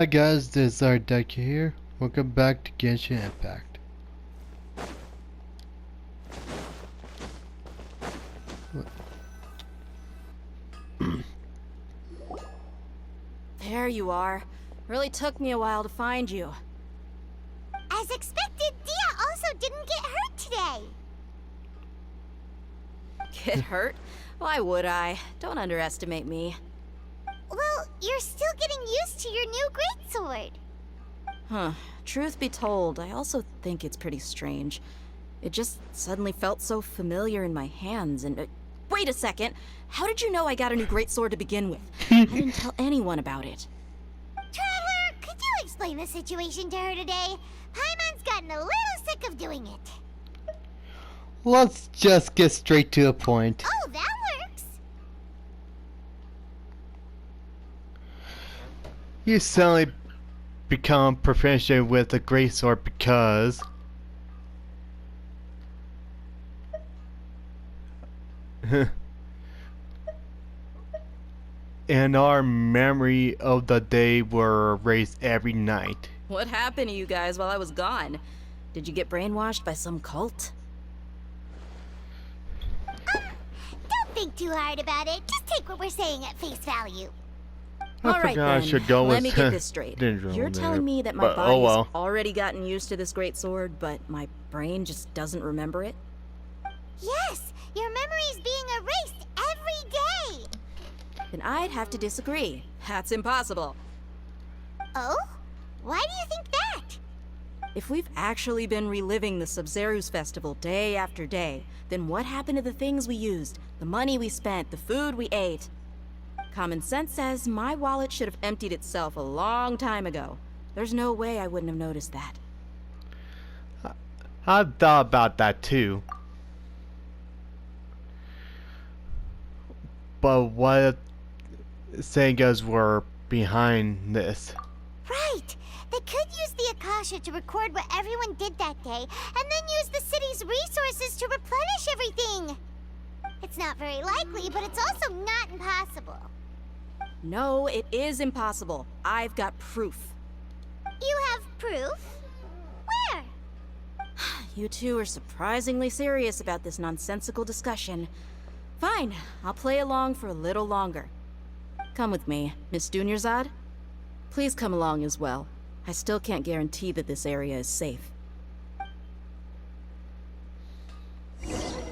Hi guys, this is Legendarydekker here. Welcome back to Genshin Impact. There you are. Really took me a while to find you. As expected, Dia also didn't get hurt today. Get hurt? Why would I? Don't underestimate me. Well, you're still getting used to your new greatsword. Huh. Truth be told, I also think it's pretty strange. It just suddenly felt so familiar in my hands and... wait a second! How did you know I got a new greatsword to begin with? I didn't tell anyone about it. Trevor, could you explain the situation to her today? Paimon's gotten a little sick of doing it. Let's just get straight to the point. Oh, that works. You suddenly become proficient with the greatsword because... and our memory of the day were erased every night. What happened to you guys while I was gone? Did you get brainwashed by some cult? Don't think too hard about it. Just take what we're saying at face value. Alright then, I should go let with me get this straight. Dendron You're there, telling me that my but, body's oh well. already gotten used to this greatsword, but my brain just doesn't remember it? Yes, your memory's being erased every day. Then I'd have to disagree. That's impossible. Oh? Why do you think that? If we've actually been reliving the Sub-Zeru's festival day after day, then what happened to the things we used, the money we spent, the food we ate? Common sense says my wallet should have emptied itself a long time ago. There's no way I wouldn't have noticed that. I thought about that too. But what Sangas were behind this? Right. They could use the Akasha to record what everyone did that day, and then use the city's resources to replenish everything. It's not very likely, but it's also not impossible. No, it is impossible. I've got proof. You have proof? Where? You two are surprisingly serious about this nonsensical discussion. Fine, I'll play along for a little longer. Come with me, Miss Dunyarzad. Please come along as well. I still can't guarantee that this area is safe. Paimon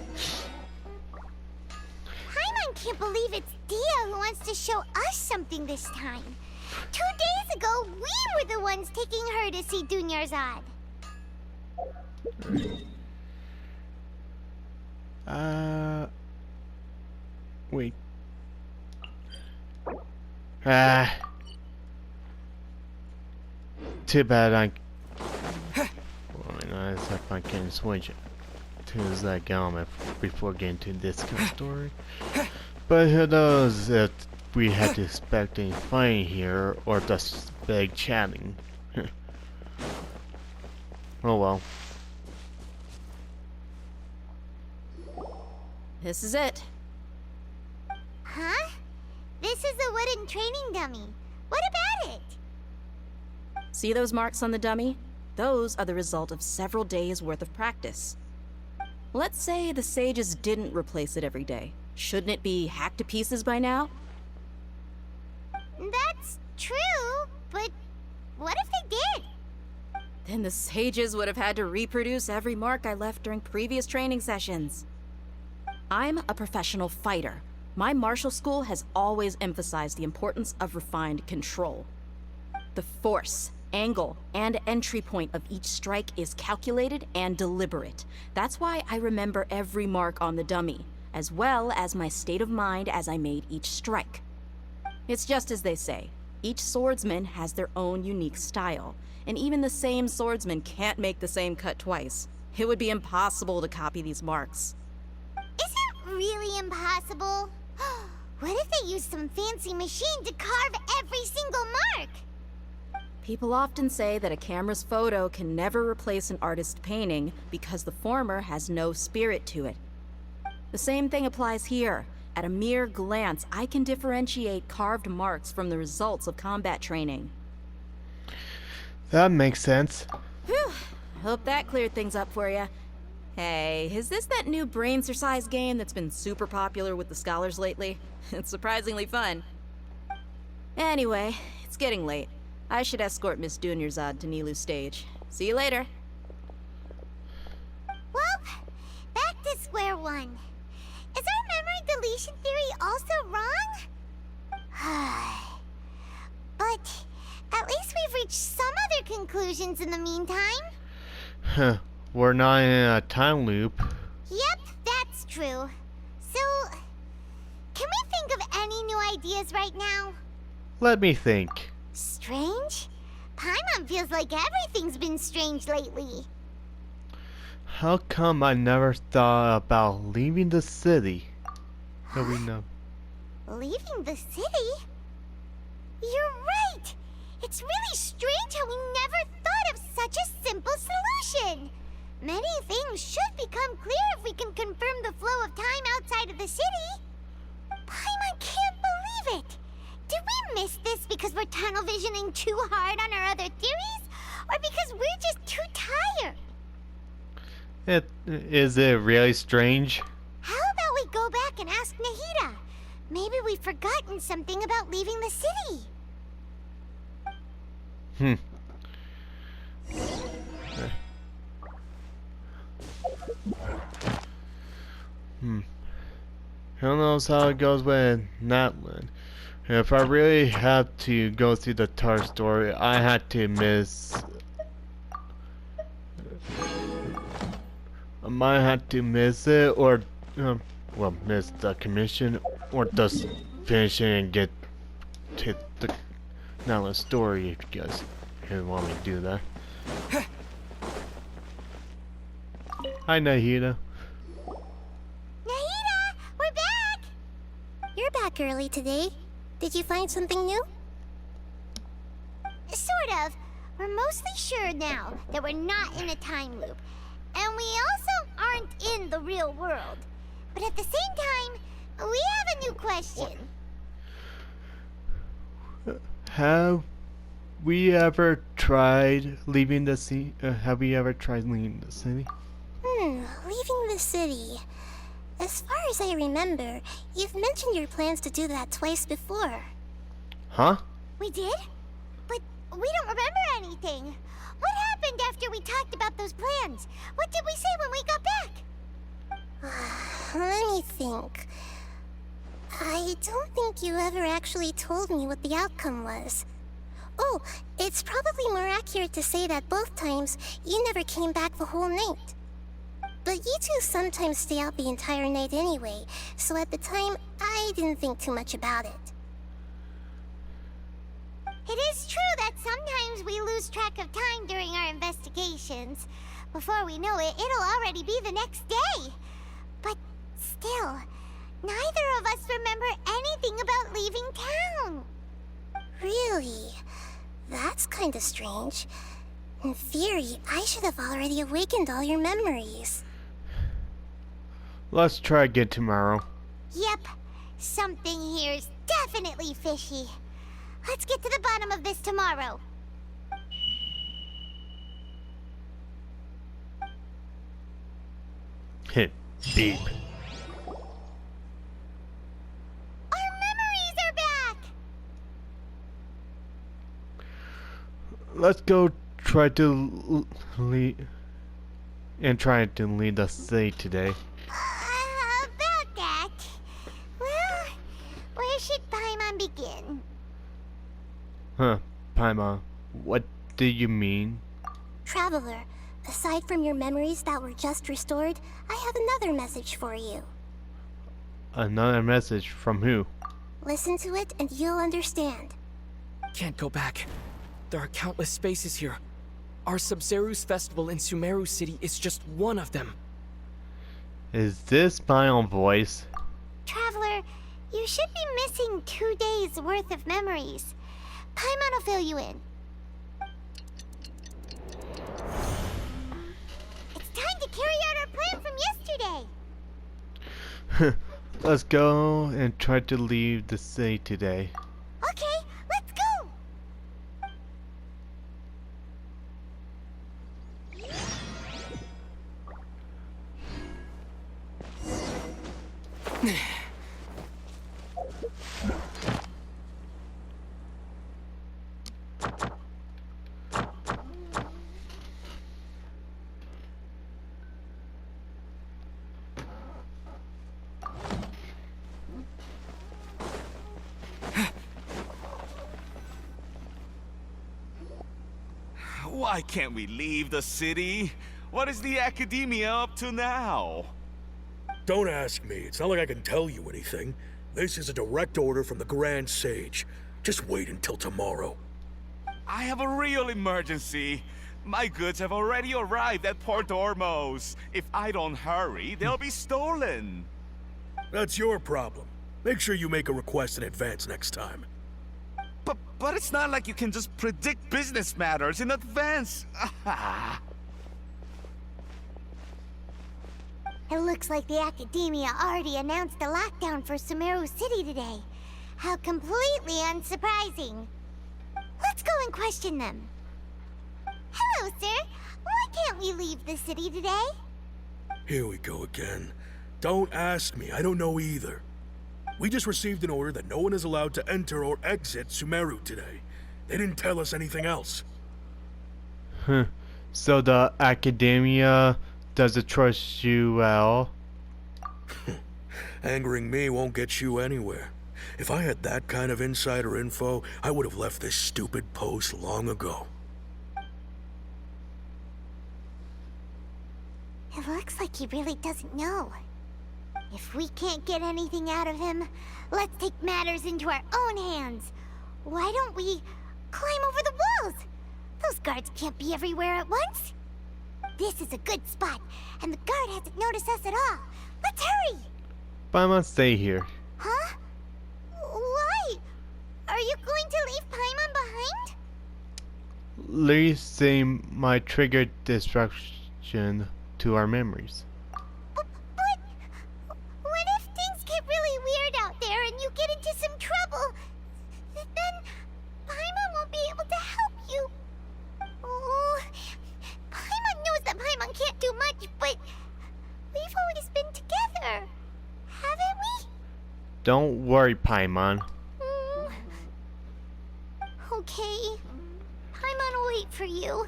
can't believe it's Dia who wants to show us something this time. 2 days ago, we were the ones taking her to see Dunyarzad. Wait. Too bad well, let's if I can switch to that element before getting to this kind of story. But who knows if we had to expect any fighting here or just big chatting. Oh well. This is it. Huh? This is a wooden training dummy. What about it? See those marks on the dummy? Those are the result of several days' worth of practice. Let's say the sages didn't replace it every day. Shouldn't it be hacked to pieces by now? That's true, but what if they did? Then the sages would have had to reproduce every mark I left during previous training sessions. I'm a professional fighter. My martial school has always emphasized the importance of refined control. The force, angle, and entry point of each strike is calculated and deliberate. That's why I remember every mark on the dummy, as well as my state of mind as I made each strike. It's just as they say, each swordsman has their own unique style, and even the same swordsman can't make the same cut twice. It would be impossible to copy these marks. Is it really impossible? What if they used some fancy machine to carve every single mark? People often say that a camera's photo can never replace an artist's painting because the former has no spirit to it. The same thing applies here. At a mere glance, I can differentiate carved marks from the results of combat training. That makes sense. Whew. Hope that cleared things up for you. Hey, is this that new brain-exercise game that's been super popular with the scholars lately? It's surprisingly fun. Anyway, it's getting late. I should escort Miss Dunyarzad to Nilu's stage. See you later. Well, back to square one. Is our memory deletion theory also wrong? But at least we've reached some other conclusions in the meantime. Huh. We're not in a time loop. Yep, that's true. So, can we think of any new ideas right now? Let me think. Strange? Paimon feels like everything's been strange lately. How come I never thought about leaving the city? So we know. Leaving the city? You're right! It's really strange how we never thought of such a simple solution! Many things should become clear if we can confirm the flow of time outside of the city. Paimon can't believe it! Did we miss this because we're tunnel visioning too hard on our other theories? Or because we're just too tired? Is it really strange? How about we go back and ask Nahida? Maybe we've forgotten something about leaving the city. Who knows how it goes with Natlin? If I really have to go through the entire story, I had to miss. I might have to miss it, or well, miss the commission, or just finish it and get to the Natlin story if you guys want me to do that. Hi, Nahida. Nahida, we're back! You're back early today. Did you find something new? Sort of. We're mostly sure now that we're not in a time loop. And we also aren't in the real world. But at the same time, we have a new question. Have we ever tried leaving the city? Have we ever tried leaving the city? Leaving the city. As far as I remember, you've mentioned your plans to do that twice before. Huh? We did? But we don't remember anything. What happened after we talked about those plans? What did we say when we got back? Let me think. I don't think you ever actually told me what the outcome was. Oh, it's probably more accurate to say that both times you never came back the whole night. But you two sometimes stay out the entire night anyway, so at the time, I didn't think too much about it. It is true that sometimes we lose track of time during our investigations. Before we know it, it'll already be the next day. But still, neither of us remember anything about leaving town. Really? That's kinda strange. In theory, I should have already awakened all your memories. Let's try again tomorrow. Yep. Something here's definitely fishy. Let's get to the bottom of this tomorrow. Hit. Beep. Our memories are back! Let's go try to lead the city today. About that. Well, where should Paimon begin? Huh, Paimon, what do you mean? Traveler, aside from your memories that were just restored, I have another message for you. Another message from who? Listen to it and you'll understand. Can't go back. There are countless spaces here. Our Sub-Zeru's festival in Sumeru City is just one of them. Is this my own voice? Traveler, you should be missing 2 days worth of memories. Paimon will fill you in. It's time to carry out our plan from yesterday. Let's go and try to leave the city today. Okay, let's go. Why can't we leave the city? What is the academia up to now? Don't ask me. It's not like I can tell you anything. This is a direct order from the Grand Sage. Just wait until tomorrow. I have a real emergency. My goods have already arrived at Port Ormos. If I don't hurry, they'll be stolen. That's your problem. Make sure you make a request in advance next time. But it's not like you can just predict business matters in advance. It looks like the Academia already announced a lockdown for Sumeru City today. How completely unsurprising. Let's go and question them. Hello, sir. Why can't we leave the city today? Here we go again. Don't ask me. I don't know either. We just received an order that no one is allowed to enter or exit Sumeru today. They didn't tell us anything else. So the academia doesn't trust you at all? Angering me won't get you anywhere. If I had that kind of insider info, I would have left this stupid post long ago. It looks like he really doesn't know. If we can't get anything out of him, let's take matters into our own hands. Why don't we climb over the walls? Those guards can't be everywhere at once. This is a good spot, and the guard hasn't noticed us at all. Let's hurry! But I must stay here. Huh? Why? Are you going to leave Paimon behind? Losing my triggered destruction to our memories. But what if things get really weird out there and you get into some trouble? Then Paimon won't be able to help you. Oh, Paimon knows that Paimon can't do much, but we've always been together, haven't we? Don't worry, Paimon. Okay. Paimon will wait for you.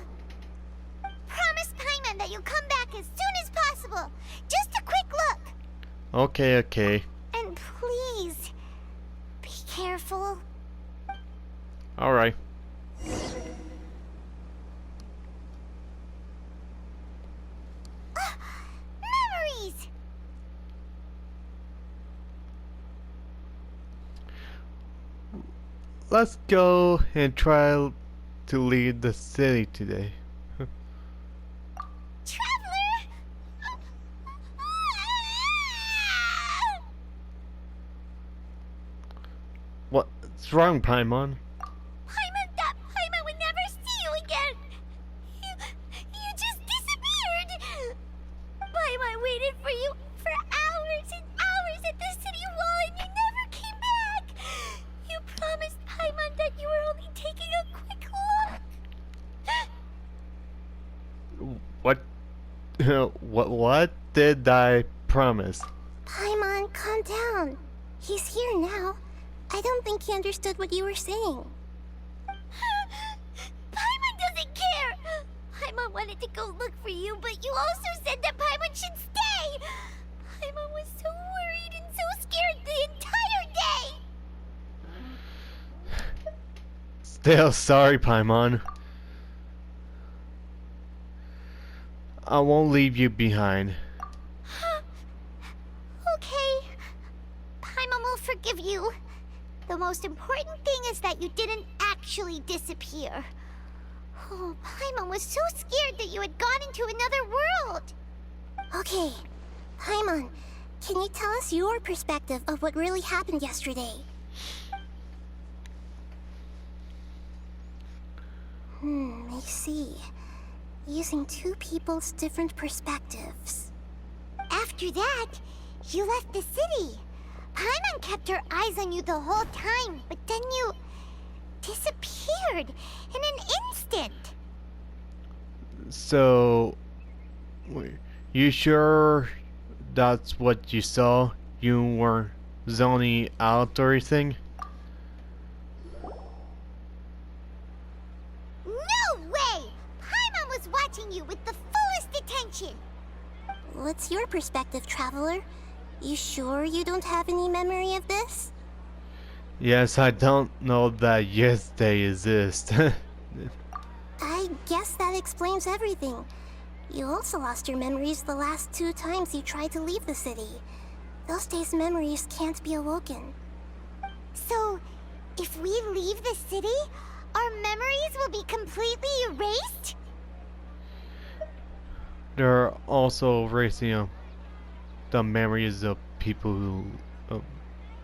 Promise Paimon that you'll come back as soon as possible. Just a quick look. Okay. And please, be careful. Alright. Memories! Let's go and try to leave the city today. Traveler! What's wrong, Paimon? Paimon thought Paimon would never see you again. You just disappeared. Paimon waited for you for hours and hours at the city wall and you never came back. You promised Paimon that you were only taking a quick look. What did I promise? Paimon, calm down. He's here now. I don't think he understood what you were saying. Paimon doesn't care! Paimon wanted to go look for you, but you also said that Paimon should stay! Paimon was so worried and so scared the entire day! Still sorry, Paimon. I won't leave you behind. Okay. Paimon will forgive you. The most important thing is that you didn't actually disappear. Oh, Paimon was so scared that you had gone into another world. Okay, Paimon, can you tell us your perspective of what really happened yesterday? I see. Using two people's different perspectives. After that, you left the city. Paimon kept her eyes on you the whole time, but then you disappeared in an instant. So, you sure that's what you saw you were zoning out or anything? No way! Paimon was watching you with the fullest attention. What's your perspective, Traveler? You sure you don't have any memory of this? Yes, I don't know that yes they exist. I guess that explains everything. You also lost your memories the last 2 times you tried to leave the city. Those days' memories can't be awoken. So, if we leave the city, our memories will be completely erased? They're also erasing the memories of people who,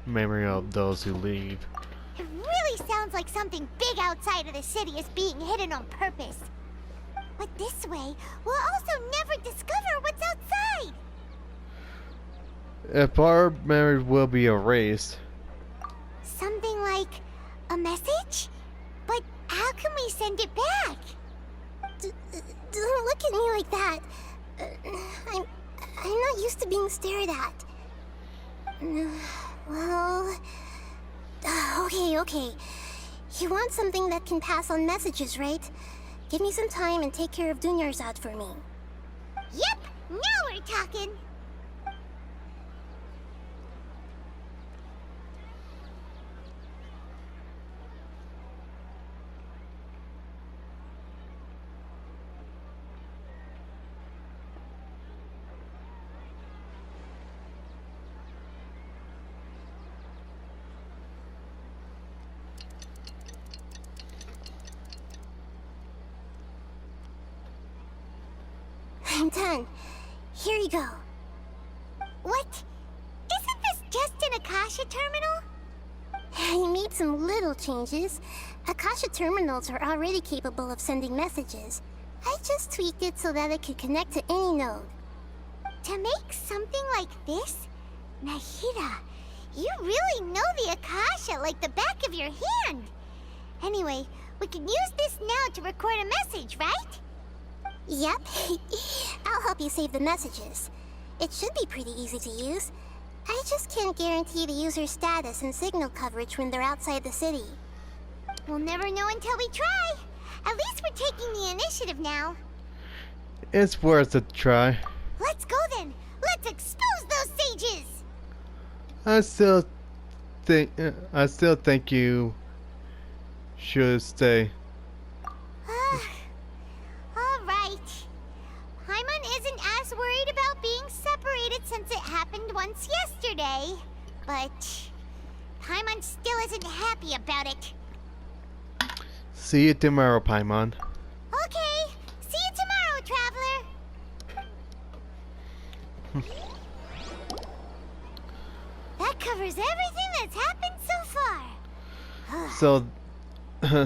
memory of those who leave. It really sounds like something big outside of the city is being hidden on purpose. But this way, we'll also never discover what's outside. If our memories will be erased, Something like a message? But how can we send it back? Don't look at me like that. I'm not used to being stared at. Well... Okay. You want something that can pass on messages, right? Give me some time and take care of Dunyarzad for me. Yep, now we're talking. I'm done. Here you go. What? Isn't this just an Akasha terminal? I made some little changes. Akasha terminals are already capable of sending messages. I just tweaked it so that it could connect to any node. To make something like this? Nahida, you really know the Akasha like the back of your hand. Anyway, we can use this now to record a message, right? Yep. I'll help you save the messages. It should be pretty easy to use. I just can't guarantee the user's status and signal coverage when they're outside the city. We'll never know until we try. At least we're taking the initiative now. it's worth a try. Let's go then. Let's expose those sages. I still think you should stay. Alright. Paimon isn't as worried about being separated since it happened once yesterday. But Paimon still isn't happy about it. See you tomorrow, Paimon. Okay. See you tomorrow, Traveler. That covers everything that's happened so far.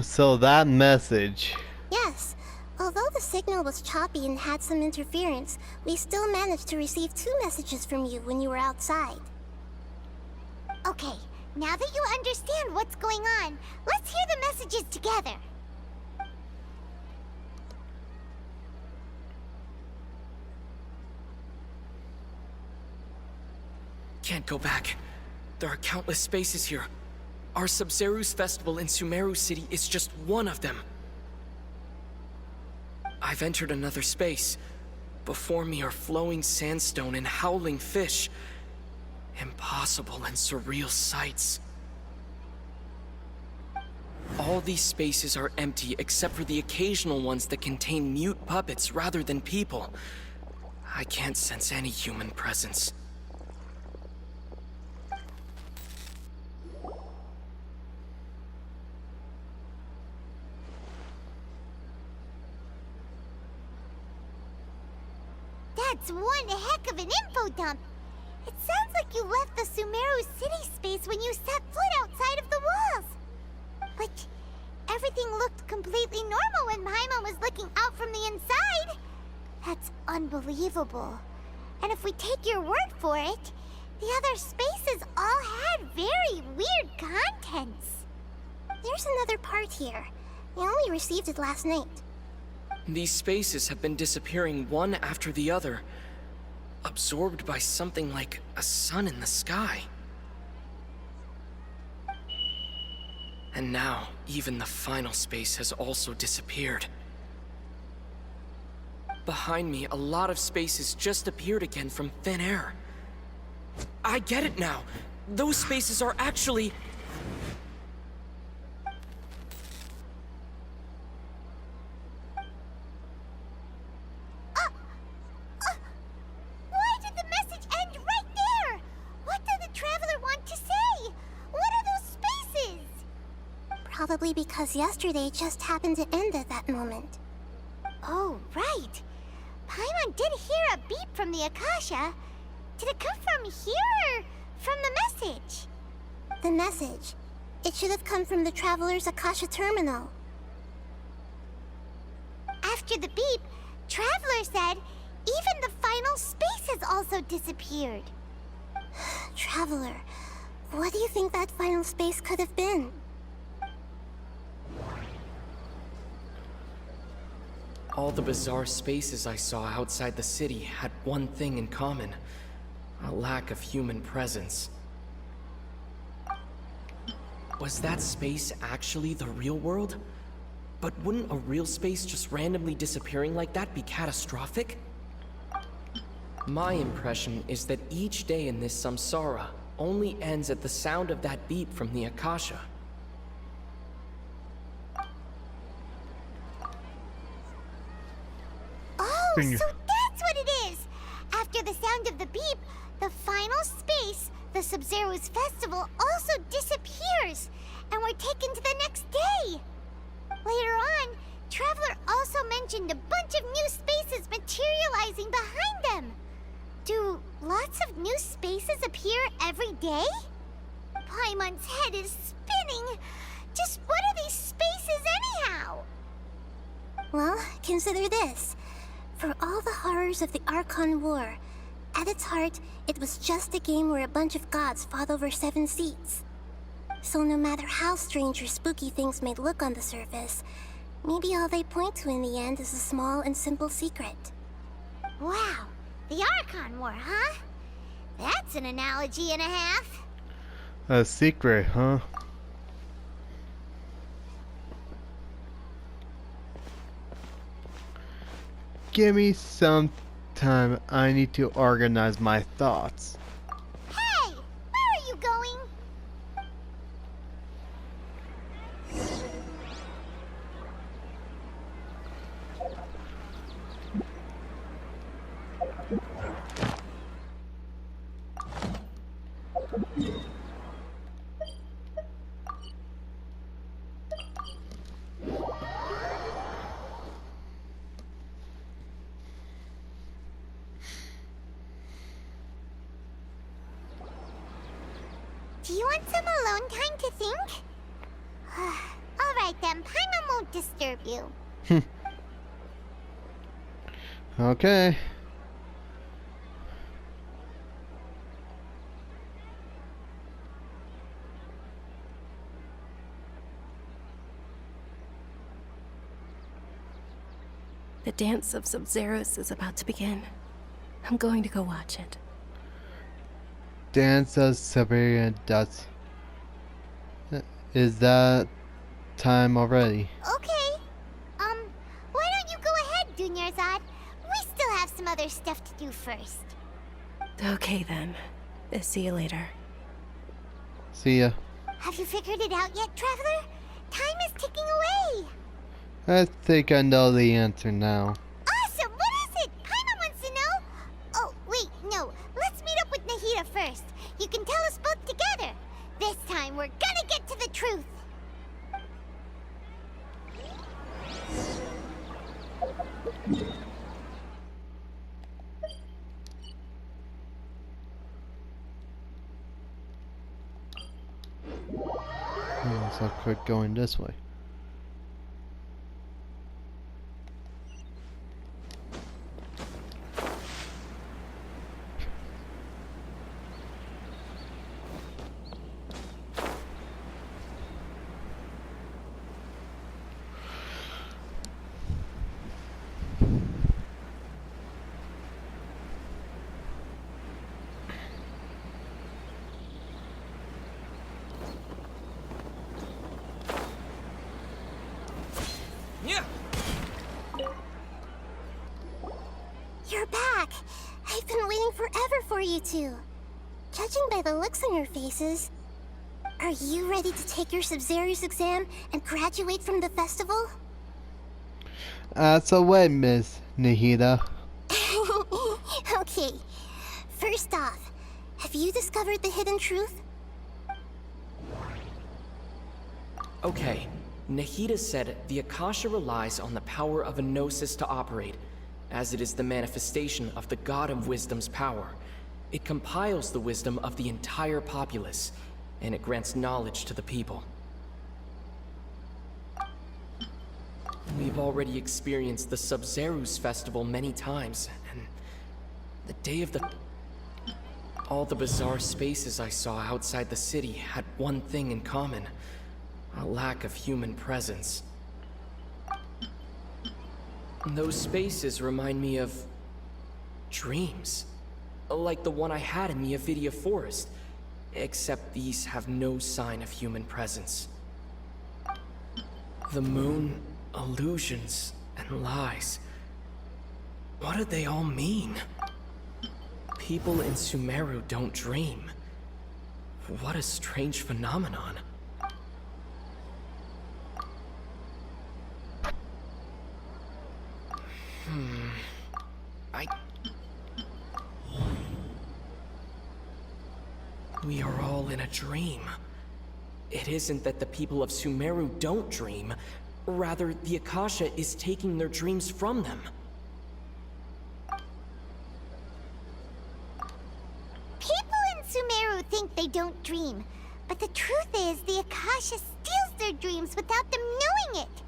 So that message. Yes. Although the signal was choppy and had some interference, we still managed to receive 2 messages from you when you were outside. Okay, now that you understand what's going on, let's hear the messages together. Can't go back. There are countless spaces here. Our Sabzeruz festival in Sumeru City is just one of them. I've entered another space. Before me are flowing sandstone and howling fish. Impossible and surreal sights. All these spaces are empty except for the occasional ones that contain mute puppets rather than people. I can't sense any human presence. That's one heck of an info dump. It sounds like you left the Sumeru city space when you set foot outside of the walls. But everything looked completely normal when Paimon was looking out from the inside. That's unbelievable. And if we take your word for it, the other spaces all had very weird contents. There's another part here. I only received it last night. These spaces have been disappearing one after the other. absorbed by something like a sun in the sky. And now, even the final space has also disappeared. Behind me, a lot of spaces just appeared again from thin air. I get it now. Those spaces are actually... Why did the message end right there? What did the Traveler want to say? What are those spaces? Probably because yesterday just happened to end at that moment. Oh, right. Paimon did hear a beep from the Akasha. Did it come from here or from the message? The message. It should have come from the Traveler's Akasha terminal. After the beep, Traveler said even the final space has also disappeared. Traveler, what do you think that final space could have been? All the bizarre spaces I saw outside the city had one thing in common: a lack of human presence. Was that space actually the real world? But wouldn't a real space just randomly disappearing like that be catastrophic? My impression is that each day in this samsara only ends at the sound of that beep from the Akasha. Oh, Finger. so that's what it is! After the sound of the beep, the final space, the Sub-Zero's festival, also disappears, and we're taken to the next day. Later on, Traveler also mentioned a bunch of new spaces materializing behind them. Do lots of new spaces appear every day? Paimon's head is spinning. Just what are these spaces anyhow? Well, consider this. For all the horrors of the Archon War, at its heart, it was just a game where a bunch of gods fought over 7 seats. So no matter how strange or spooky things may look on the surface, maybe all they point to in the end is a small and simple secret. Wow, the Archon War, huh? That's an analogy and a half. A secret, huh? Give me some time. I need to organize my thoughts. Hey, where are you going? Do you want some alone time to think? All right then, Paimon won't disturb you. Okay. The dance of Sub-Zeros is about to begin. I'm going to go watch it. Dance of Siberian Dust. Is that time already? Okay. Why don't you go ahead, Dunyarzad? We still have some other stuff to do first. Okay then. See you later. See ya. Have you figured it out yet, Traveler? Time is ticking away. I think I know the answer now. Awesome! What is it? Paimon wants to know. Oh, wait, no. Let's meet up with Nahida first. You can tell us both together. This time, we're gonna get to the truth. So quick going this way. for you two. Judging by the looks on your faces, are you ready to take your Sub-Zero's exam and graduate from the festival? So wait, Miss Nahida. Okay, first off, have you discovered the hidden truth? Okay, Nahida said the Akasha relies on the power of a Gnosis to operate, as it is the manifestation of the God of Wisdom's power. It compiles the wisdom of the entire populace, and it grants knowledge to the people. We've already experienced the Sub-Zero's festival many times, and the day of the... All the bizarre spaces I saw outside the city had one thing in common: a lack of human presence. Those spaces remind me of... dreams. Like the one I had in the Avidia Forest, except these have no sign of human presence. The moon, illusions, and lies. What do they all mean? People in Sumeru don't dream. What a strange phenomenon. We are all in a dream. It isn't that the people of Sumeru don't dream. Rather, the Akasha is taking their dreams from them. People in Sumeru think they don't dream, but the truth is the Akasha steals their dreams without them knowing it.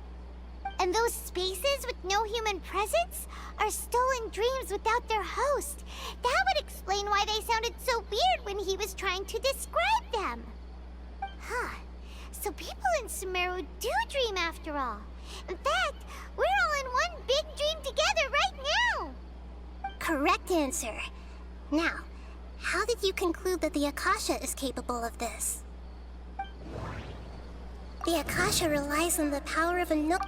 And those spaces with no human presence are stolen dreams without their host. That would explain why they sounded so weird when he was trying to describe them. Huh. So people in Sumeru do dream after all. In fact, we're all in one big dream together right now. Correct answer. Now, how did you conclude that the Akasha is capable of this? The Akasha relies on the power of a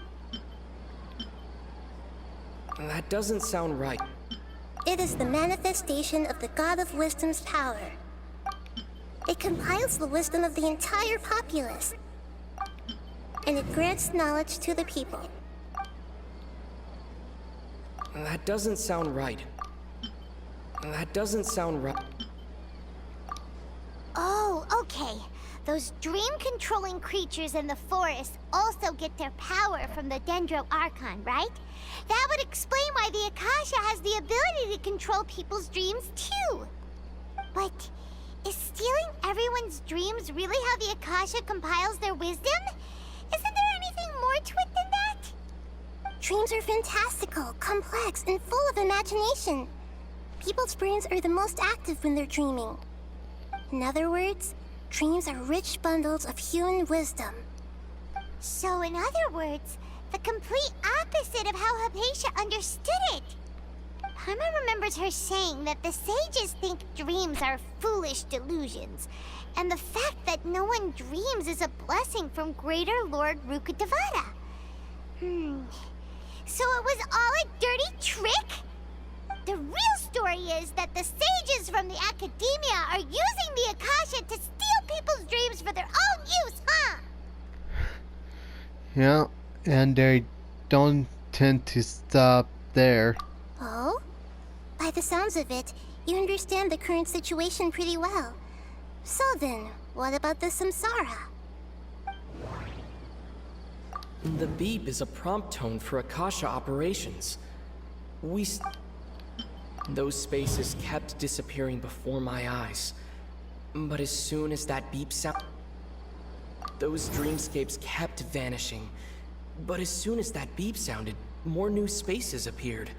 That doesn't sound right. It is the manifestation of the God of Wisdom's power. It compiles the wisdom of the entire populace, and it grants knowledge to the people. That doesn't sound right. That doesn't sound right. Oh, okay. Those dream-controlling creatures in the forest also get their power from the Dendro Archon, right? That would explain why the Akasha has the ability to control people's dreams, too. But is stealing everyone's dreams really how the Akasha compiles their wisdom? Isn't there anything more to it than that? Dreams are fantastical, complex, and full of imagination. People's brains are the most active when they're dreaming. In other words, dreams are rich bundles of human wisdom. So in other words, the complete opposite of how Hypatia understood it. Paimon remembers her saying that the sages think dreams are foolish delusions, and the fact that no one dreams is a blessing from Greater Lord Rukkhadevata. So it was all a dirty trick? The real story is that the sages from the Academia are using the Akasha to steal people's dreams for their own use, huh? Yeah, and they don't tend to stop there. Oh? By the sounds of it, you understand the current situation pretty well. So then, what about the Samsara? The beep is a prompt tone for Akasha operations. Those spaces kept disappearing before my eyes. But as soon as that beep sound... Those dreamscapes kept vanishing. But as soon as that beep sounded, more new spaces appeared.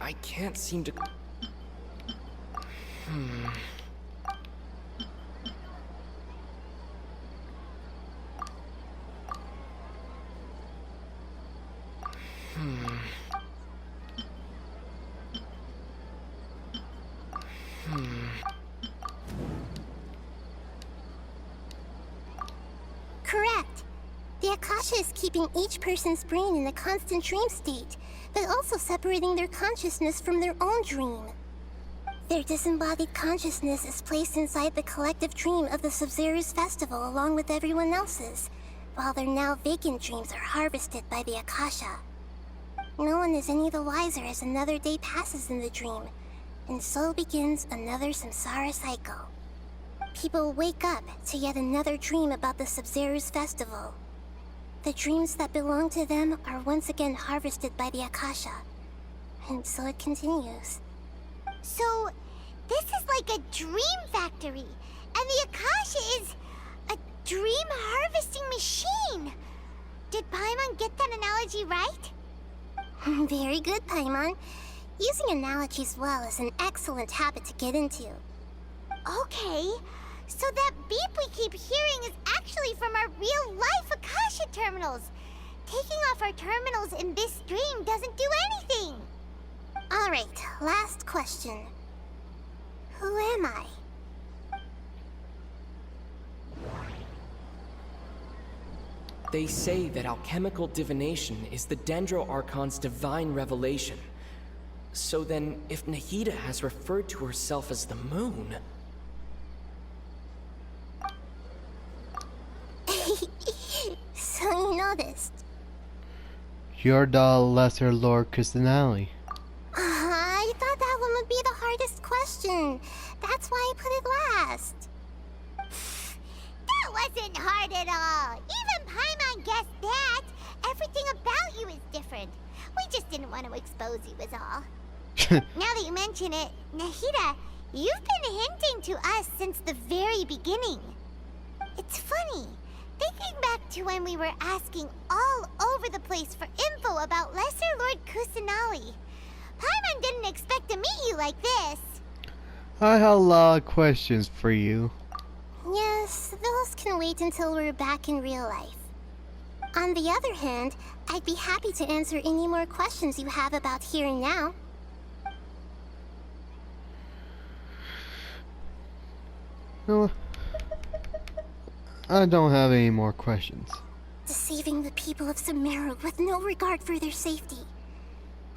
I can't seem to... Correct. The Akasha Akasha is keeping each person's brain in a constant dream state, but also separating their consciousness from their own dream. Their disembodied consciousness is placed inside the collective dream of the Sub-Zero's festival along with everyone else's, while their now vacant dreams are harvested by the Akasha. No one is any the wiser as another day passes in the dream, and so begins another samsara cycle. People wake up to yet another dream about the Sub-Zero's festival. The dreams that belong to them are once again harvested by the Akasha, and so it continues. So, this is like a dream factory, and the Akasha is a dream harvesting machine. Did Paimon get that analogy right? Very good, Paimon. Using analogies well is an excellent habit to get into. Okay, so that beep we keep hearing is actually from our real-life Akasha terminals. Taking off our terminals in this dream doesn't do anything. Alright, last question. Who am I? They say that alchemical divination is the Dendro Archon's divine revelation. So then, if Nahida has referred to herself as the moon... So you noticed. You're the Lesser Lord Kusanali. I thought that one would be the hardest question. That's why I put it last. That wasn't hard at all. Even Paimon guessed that. Everything about you is different. We just didn't want to expose you is all. Now that you mention it, Nahida, you've been hinting to us since the very beginning. It's funny, thinking back to when we were asking all over the place for info about Lesser Lord Kusanali. Paimon didn't expect to meet you like this. I have a lot of questions for you. Yes, those can wait until we're back in real life. On the other hand, I'd be happy to answer any more questions you have about here and now. No, I don't have any more questions. Deceiving the people of Sumeru with no regard for their safety.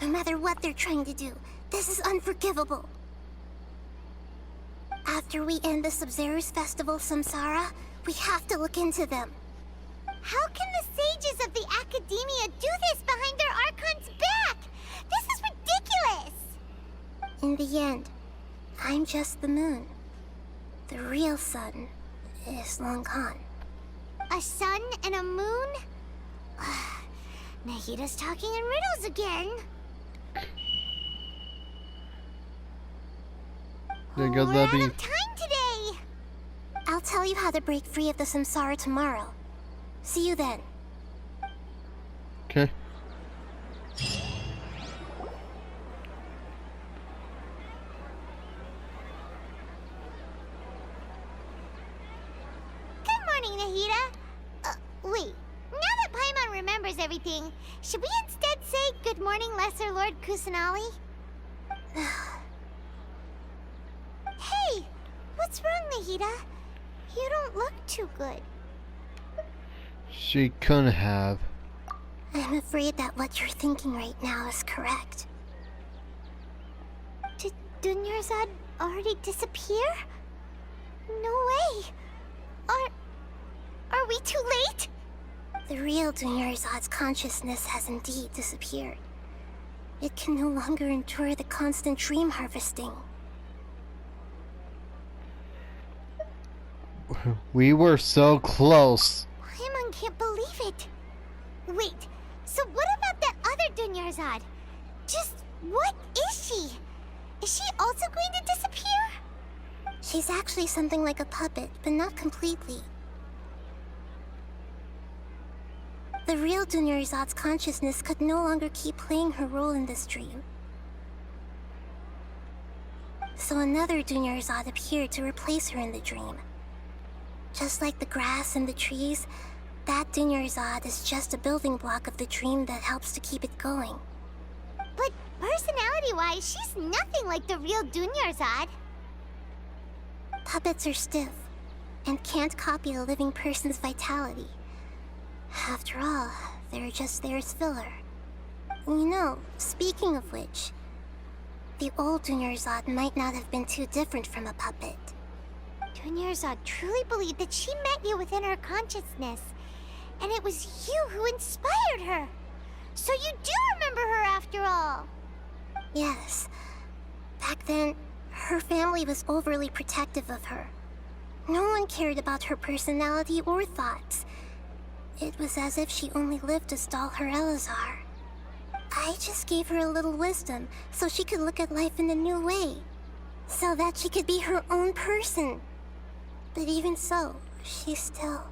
No matter what they're trying to do, this is unforgivable. After we end the Sub-Zero's festival, Samsara, we have to look into them. How can the sages of the Academia do this behind their Archon's back? This is ridiculous! In the end, I'm just the moon. The real sun is long gone. A sun and a moon? Nahida's talking in riddles again. There We're goes out Lubby. of time today. I'll tell you how to break free of the Samsara tomorrow. See you then. Okay. Good morning, Nahida. Wait. Now that Paimon remembers everything, should we instead say good morning, Lesser Lord Kusanali? Hey, what's wrong, Nahida? You don't look too good. She couldn't have. I'm afraid that what you're thinking right now is correct. Did Dunyarzad already disappear? No way. Are we too late? The real Dunyarzad's consciousness has indeed disappeared. It can no longer endure the constant dream harvesting. We were so close. Paimon can't believe it. Wait, so what about that other Dunyarzad? Just what is she? Is she also going to disappear? She's actually something like a puppet, but not completely. The real Dunyarzad's consciousness could no longer keep playing her role in this dream. So another Dunyarzad appeared to replace her in the dream. Just like the grass and the trees, that Dunyarzad is just a building block of the dream that helps to keep it going. But personality-wise, she's nothing like the real Dunyarzad. Puppets are stiff and can't copy a living person's vitality. After all, they're just there as filler. You know, speaking of which, the old Dunyarzad might not have been too different from a puppet. Dunyarzad truly believed that she met you within her consciousness, and it was you who inspired her. So you do remember her after all. Yes. Back then, her family was overly protective of her. No one cared about her personality or thoughts. It was as if she only lived to stall her Elazar. I just gave her a little wisdom so she could look at life in a new way. So that she could be her own person. But even so, she still...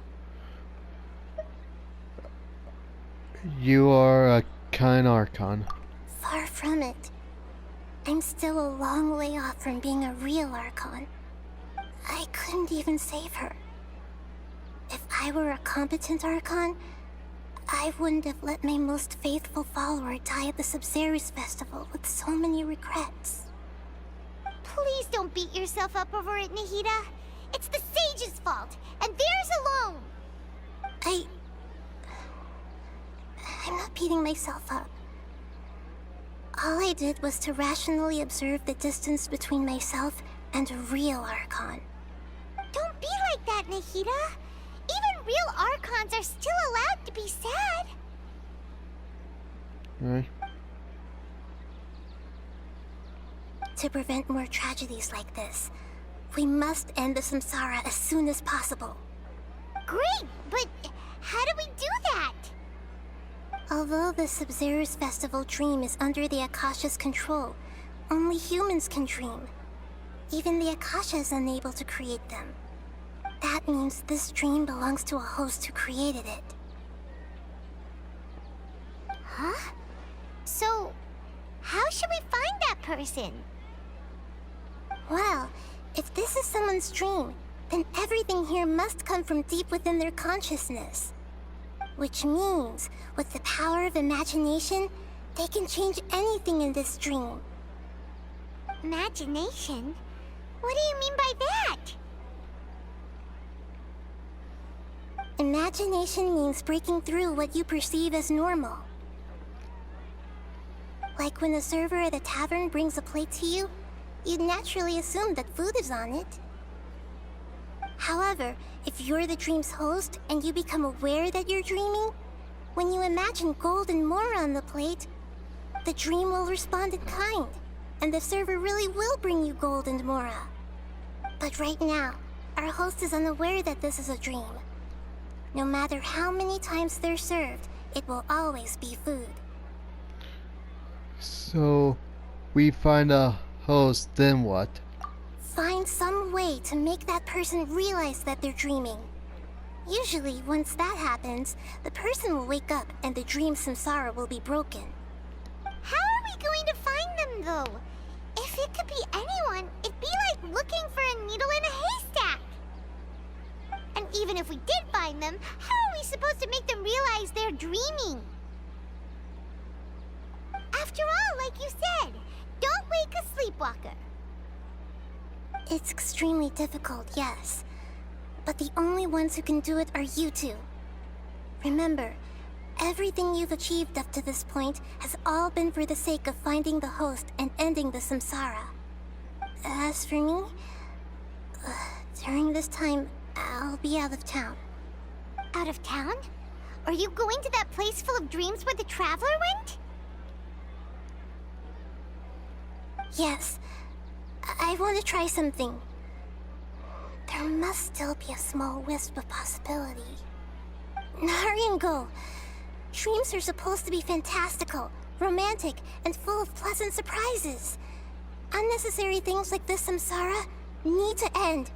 You are a kind Archon. Far from it. I'm still a long way off from being a real Archon. I couldn't even save her. If I were a competent Archon, I wouldn't have let my most faithful follower die at the Sabzeruz festival with so many regrets. Please don't beat yourself up over it, Nahida. It's the sage's fault, and theirs alone. I'm not beating myself up. All I did was to rationally observe the distance between myself and a real Archon. Don't be like that, Nahida. Even real Archons are still allowed to be sad. Right. To prevent more tragedies like this, we must end the samsara as soon as possible. Great, but how do we do that? Although the Sabzeruz festival dream is under the Akasha's control, only humans can dream. Even the Akasha is unable to create them. That means this dream belongs to a host who created it. Huh? So, how should we find that person? Well, if this is someone's dream, then everything here must come from deep within their consciousness. Which means, with the power of imagination, they can change anything in this dream. Imagination? What do you mean by that? Imagination means breaking through what you perceive as normal. Like when the server at a tavern brings a plate to you, you'd naturally assume that food is on it. However, if you're the dream's host and you become aware that you're dreaming, when you imagine gold and more on the plate, the dream will respond in kind, and the server really will bring you gold and mora. But right now, our host is unaware that this is a dream. No matter how many times they're served, it will always be food. So, we find a host, then what? Find some way to make that person realize that they're dreaming. Usually, once that happens, the person will wake up and the dream samsara will be broken. How are we going to find them, though? If it could be anyone, it'd be like looking for a needle in a haystack. And even if we did find them, how are we supposed to make them realize they're dreaming? After all, like you said, don't wake a sleepwalker. It's extremely difficult, yes. But the only ones who can do it are you two. Remember, everything you've achieved up to this point has all been for the sake of finding the host and ending the samsara. As for me, during this time, I'll be out of town. Out of town? Are you going to that place full of dreams where the Traveler went? Yes. I want to try something. There must still be a small wisp of possibility. Hurry and go. Dreams are supposed to be fantastical, romantic, and full of pleasant surprises. Unnecessary things like this samsara need to end.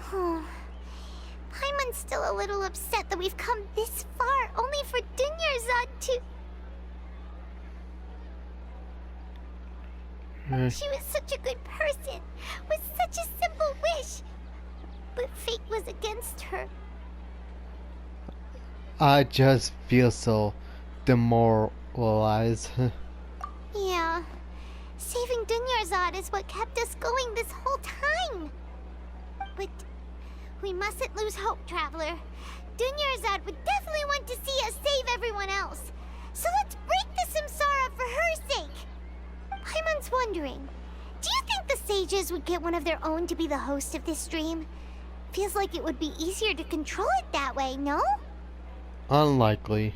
Paimon's still a little upset that we've come this far only for Dunyarzad to... She was such a good person, with such a simple wish. But fate was against her. I just feel so demoralized. Yeah. Saving Dunyarzad is what kept us going this whole time. But we mustn't lose hope, Traveler. Dunyarzad would definitely want to see us save everyone else. So let's break the samsara for her sake. Paimon's wondering, do you think the sages would get one of their own to be the host of this dream? Feels like it would be easier to control it that way, no? Unlikely.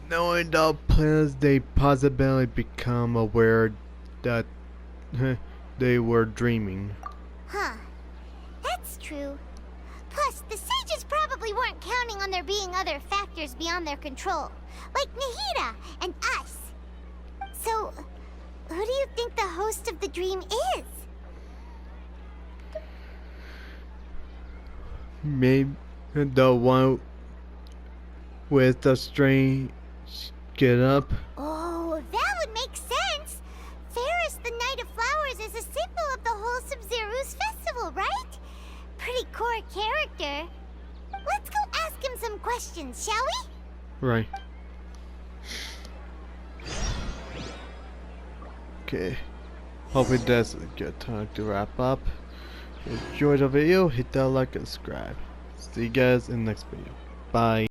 Knowing the plans, they possibly become aware that they were dreaming. Huh. That's true. Plus, the sages probably weren't counting on there being other factors beyond their control, like Nahida and us. So, who do you think the host of the dream is? Maybe the one with the strange get up. Oh, that would make sense. Ferris, the Knight of Flowers, is a symbol of the wholesome Zerus festival, right? Pretty core character. Let's go ask him some questions, shall we? Right. Okay. Hopefully that's a good time to wrap up. If you enjoyed the video, hit that like and subscribe. See you guys in the next video. Bye.